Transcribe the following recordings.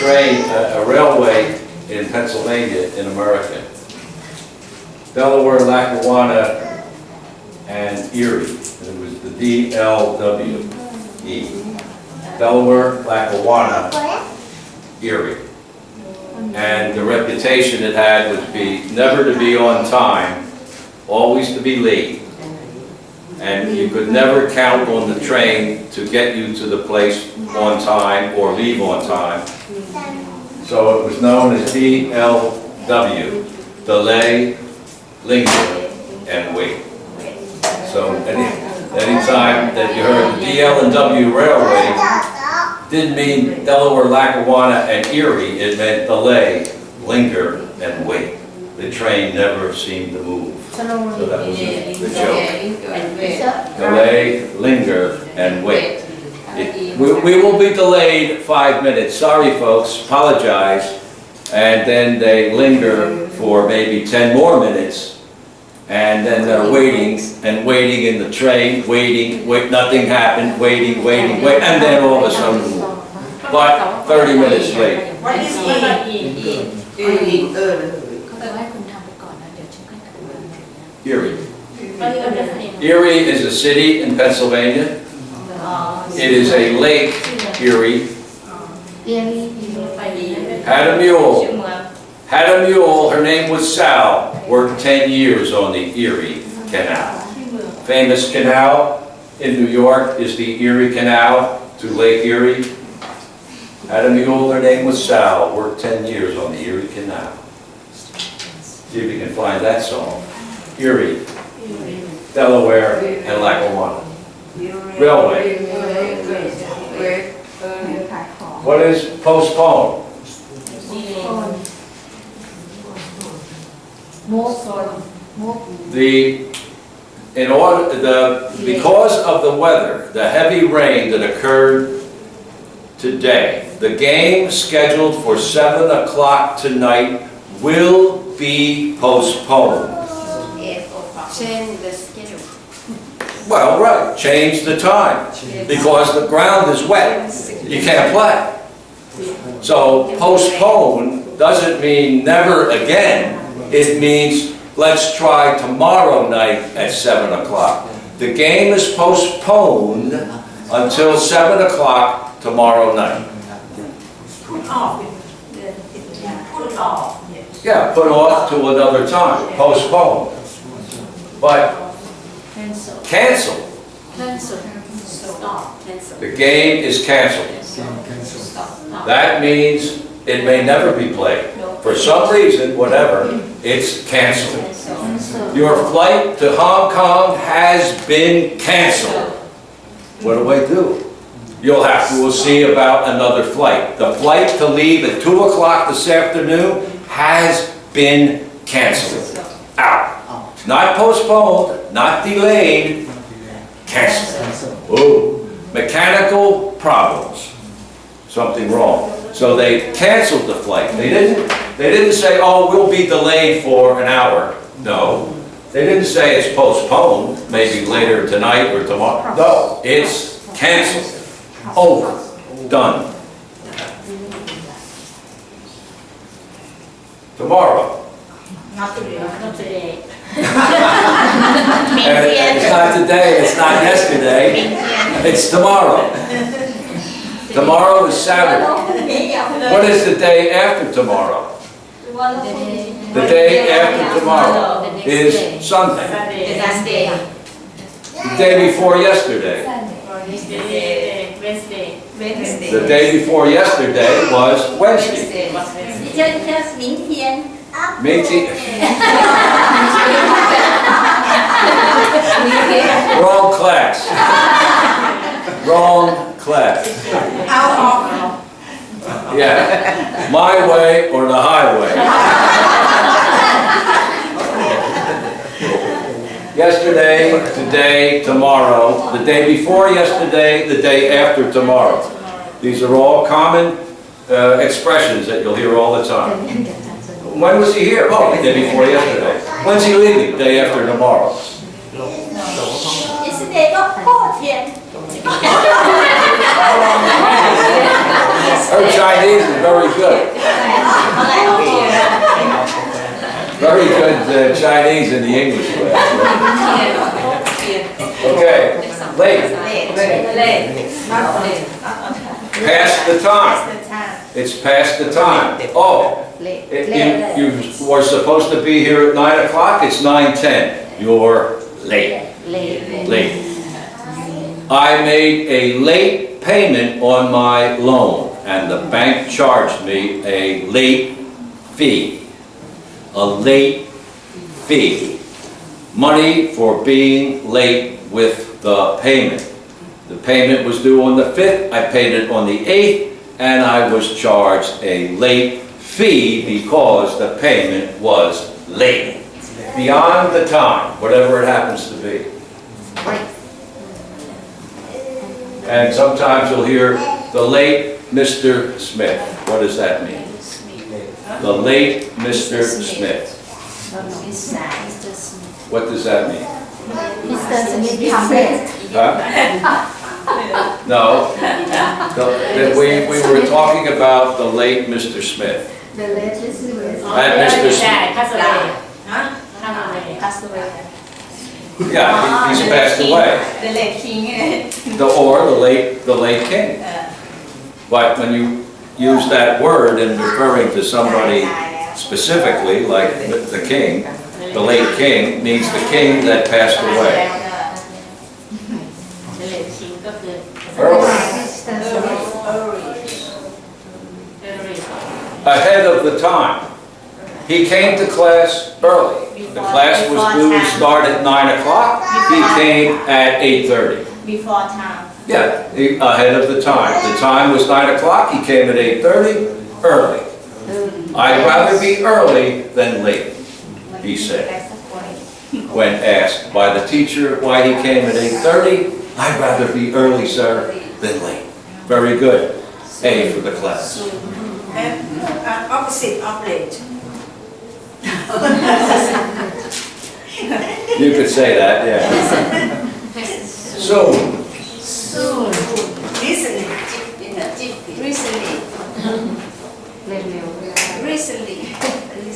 train, a railway in Pennsylvania in America. Delaware, Lackawanna, and Erie. It was the DLWE. Delaware, Lackawanna, Erie. And the reputation it had would be never to be on time, always to be late. And you could never count on the train to get you to the place on time or leave on time. So it was known as DLW, delay, linger, and wait. So anytime that you heard the DL and W Railway, didn't mean Delaware, Lackawanna, and Erie. It meant delay, linger, and wait. The train never seemed to move. So that was the joke. Delay, linger, and wait. We will be delayed 5 minutes. Sorry, folks. Apologize. And then they linger for maybe 10 more minutes. And then they're waiting and waiting in the train, wait, nothing happened, waiting, and then all of a sudden, but 30 minutes late. What is Erie. Erie is a city in Pennsylvania. It is a lake, Erie. Had a mule. Had a mule, her name was Sal, worked 10 years on the Erie Canal. Famous canal in New York is the Erie Canal to Lake Erie. Had a mule, her name was Sal, worked 10 years on the Erie Canal. See if you can find that song. Erie, Delaware, and Lackawanna. Railway. What is postpone? Because of the weather, the heavy rain that occurred today, the game scheduled for 7 o'clock tonight will be postponed. Change the schedule. Well, right, change the time, because the ground is wet. You can't play. So postpone doesn't mean never again. It means let's try tomorrow night at 7 o'clock. The game is postponed until 7 o'clock tomorrow night. Put off. Put off. Yeah, put off to another time, postpone. But cancel. Stop. Cancel. The game is canceled. That means it may never be played. For some reason, whatever, it's canceled. Your flight to Hong Kong has been canceled. What do I do? You'll have to see about another flight. The flight to leave at 2 o'clock this afternoon has been canceled. Out. Not postponed, not delayed, canceled. Oh, mechanical problems. Something wrong. So they canceled the flight. They didn't say, oh, we'll be delayed for an hour. No. They didn't say it's postponed, maybe later tonight or tomorrow. No, it's canceled. Over. Done. Tomorrow. Not today. Not today. It's not today, it's not yesterday. It's tomorrow. Tomorrow is Saturday. What is the day after tomorrow? The day after tomorrow is Sunday. The day before yesterday. The day before yesterday was Wednesday. Wrong class. Wrong class. Yeah. My way or the highway. Yesterday, today, tomorrow, the day before yesterday, the day after tomorrow. These are all common expressions that you'll hear all the time. When was he here? Oh, the day before yesterday. When's he leaving? The day after tomorrow. Yesterday ก็โคตรเทียน Her Chinese is very good. Very good Chinese in the English class. Okay, late. Past the time. It's past the time. Oh, you were supposed to be here at 9 o'clock. It's 9:10. You're late. Late. I made a late payment on my loan, and the bank charged me a late fee. A late fee. Money for being late with the payment. The payment was due on the 5th, I paid it on the 8th, and I was charged a late fee because the payment was late. Beyond the time, whatever it happens to be. And sometimes you'll hear the late Mr. Smith. What does that mean? The late Mr. Smith. What does that mean? Huh? No. We were talking about the late Mr. Smith. The latest Smith. And Mr. Smith. Passed away. Yeah, he's passed away. The late king. Or the late king. But when you use that word in referring to somebody specifically, like the king, the late king means the king that passed away. Early. Ahead of the time. He came to class early. The class was due to start at 9 o'clock. He came at 8:30. Before time. Yeah, ahead of the time. The time was 9 o'clock. He came at 8:30, early. I'd rather be early than late, he said. When asked by the teacher why he came at 8:30, I'd rather be early, sir, than late. Very good. A for the class. Opposite of late. You could say that, yeah. Soon. Soon. Recently. Recently.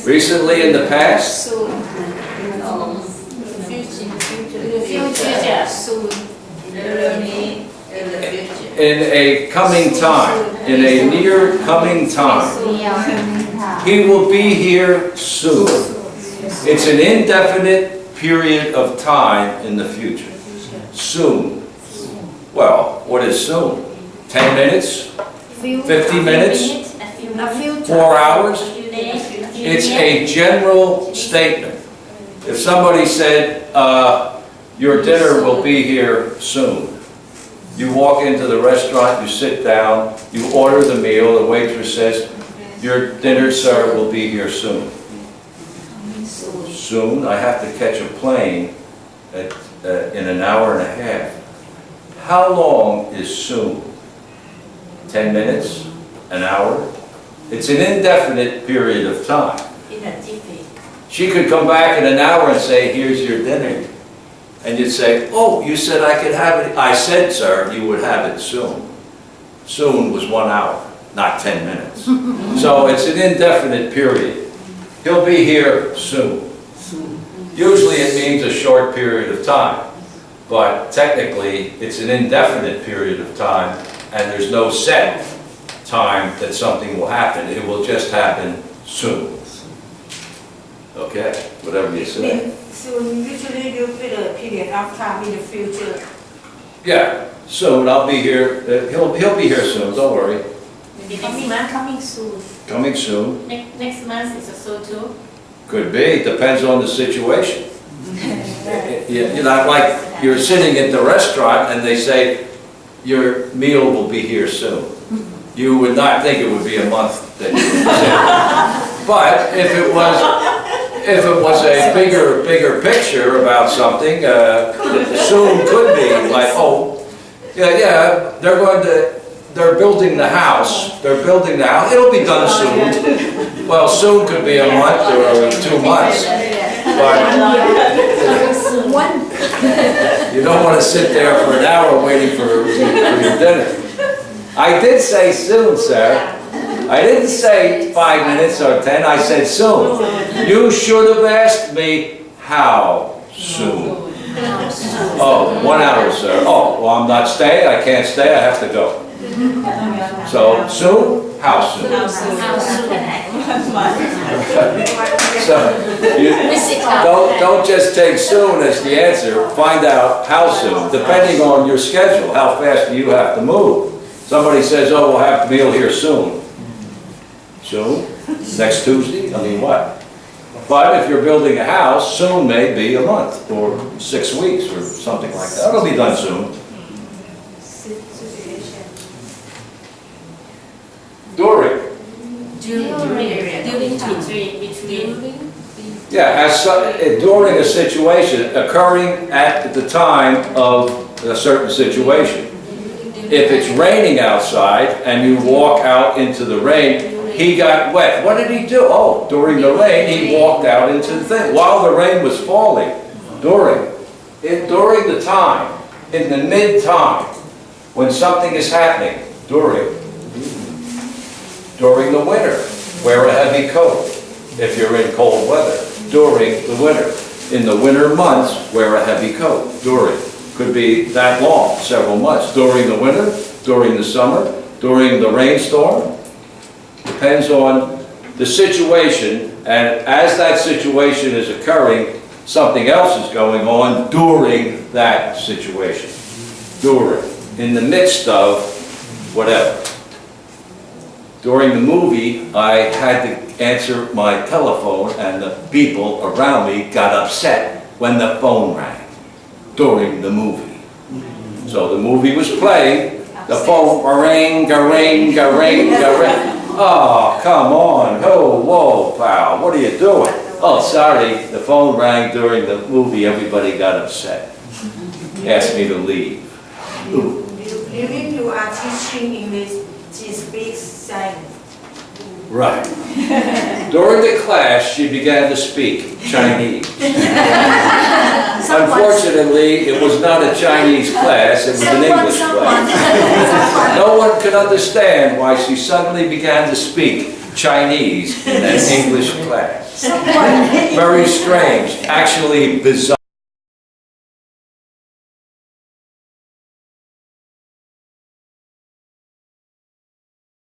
Recently in the past? Soon. Future. Soon. In a coming time. In a near coming time. He will be here soon. It's an indefinite period of time in the future. Soon. Well, what is soon? 10 minutes? 50 minutes? 4 hours? It's a general statement. If somebody said, your dinner will be here soon. You walk into the restaurant, you sit down, you order the meal, the waitress says, your dinner, sir, will be here soon. Soon, I have to catch a plane in an hour and a half. How long is soon? 10 minutes? An hour? It's an indefinite period of time. She could come back in an hour and say, here's your dinner. And you'd say, oh, you said I could have it. I said, sir, you would have it soon. Soon was 1 hour, not 10 minutes. So it's an indefinite period. He'll be here soon. Usually it means a short period of time. But technically, it's an indefinite period of time, and there's no set time that something will happen. It will just happen soon. Okay, whatever you say. Soon usually will be the period of time in the future. Yeah, soon. I'll be here. He'll be here soon. Don't worry. Coming soon. Coming soon. Next month is also too. Could be. Depends on the situation. You know, like you're sitting at the restaurant and they say your meal will be here soon. You would not think it would be a month that you would sit. But if it was a bigger picture about something, soon could be like, oh, yeah, they're building the house. They're building the house. It'll be done soon. Well, soon could be a month or 2 months. But you don't want to sit there for an hour waiting for your dinner. I did say soon, sir. I didn't say 5 minutes or 10, I said soon. You should have asked me how soon. Oh, 1 hour, sir. Oh, well, I'm not staying, I can't stay, I have to go. So, soon? How soon? So, don't just take soon as the answer, find out how soon, depending on your schedule, how fast do you have to move. Somebody says, oh, we'll have the meal here soon. Soon? Next Tuesday? I mean, what? But if you're building a house, soon may be a month, or 6 weeks, or something like that. It'll be done soon. During. Yeah, during a situation, occurring at the time of a certain situation. If it's raining outside and you walk out into the rain, he got wet. What did he do? Oh, during the rain, he walked out into the thing while the rain was falling. During the time, in the mid-time, when something is happening, during the winter, wear a heavy coat if you're in cold weather. During the winter. In the winter months, wear a heavy coat. During. Could be that long, several months. During the winter, during the summer, during the rainstorm. Depends on the situation, and as that situation is occurring, something else is going on during that situation. During. In the midst of whatever. During the movie, I had to answer my telephone and the people around me got upset when the phone rang. During the movie. So the movie was playing, the phone, ring, ring, ring, ring. Oh, come on, oh, whoa, pal, what are you doing? Oh, sorry, the phone rang during the movie, everybody got upset. Asked me to leave. You mean you are teaching English, she speaks sign. Right. During the class, she began to speak Chinese. Unfortunately, it was not a Chinese class, it was an English class. No one could understand why she suddenly began to speak Chinese in an English class. Very strange, actually bizarre.